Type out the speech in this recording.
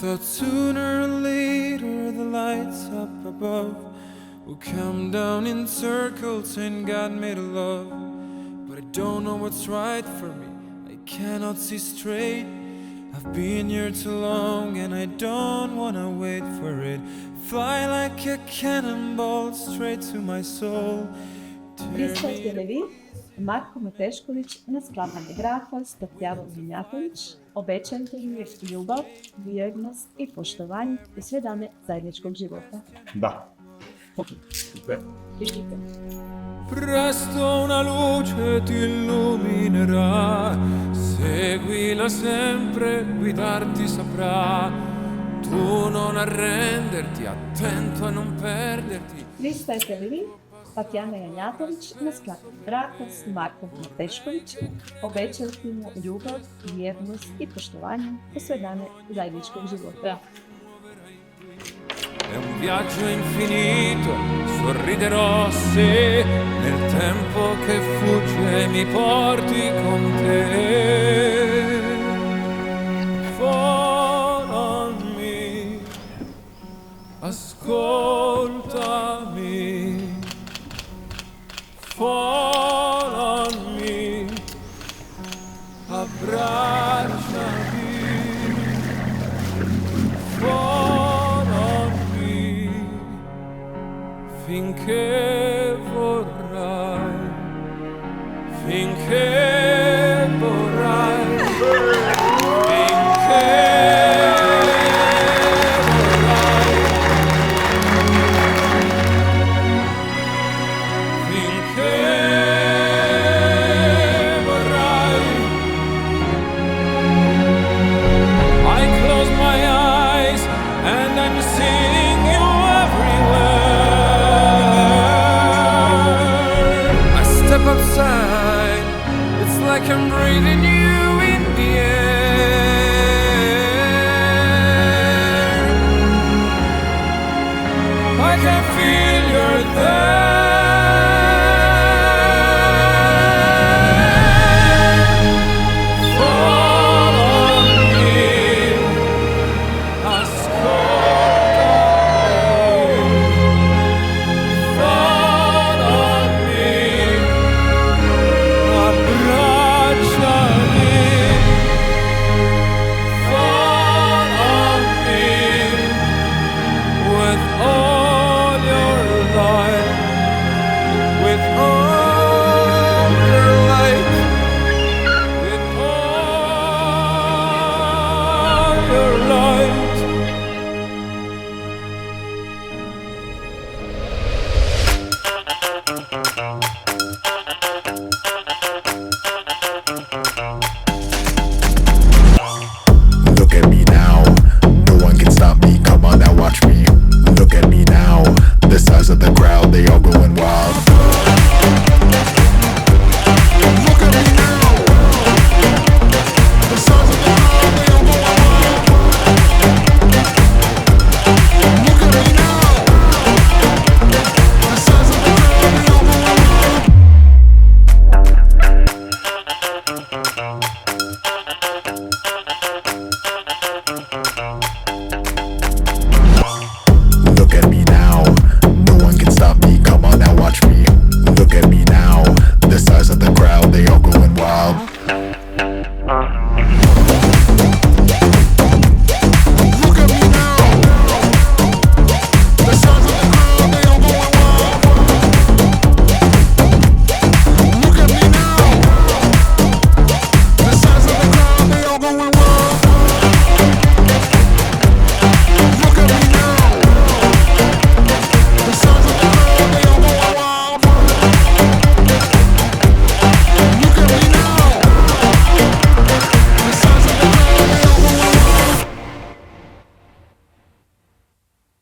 thought sooner or later the lights up above will come down in circles saying God made a love. But I don't know what's right for me, I cannot see straight. I've been here too long and I don't wanna wait for it. Fly like a cannonball straight to my soul. Представяте ли Марко Матешкович на склапане брака с Татьяна Vinjatović, obećajte mi ljubav, vjernost i poštovanje i sve dane zajedničkog života. Da. Super. Pišite. Presto una luce ti illuminerà, seguila sempre, guidarti saprà. Tu non arrenderti, attento a non perderti. Pristajete li vi Tatjana Janjatović na sklapanje braka s Markom Mateškovićem, obećajte mu ljubav, vjernost i poštovanje u sve dane zajedničkog života. È un viaggio infinito, sorriderò se nel tempo che fugge mi porti con te. Follow me, ascoltami. Follow me, abbracciami. Finché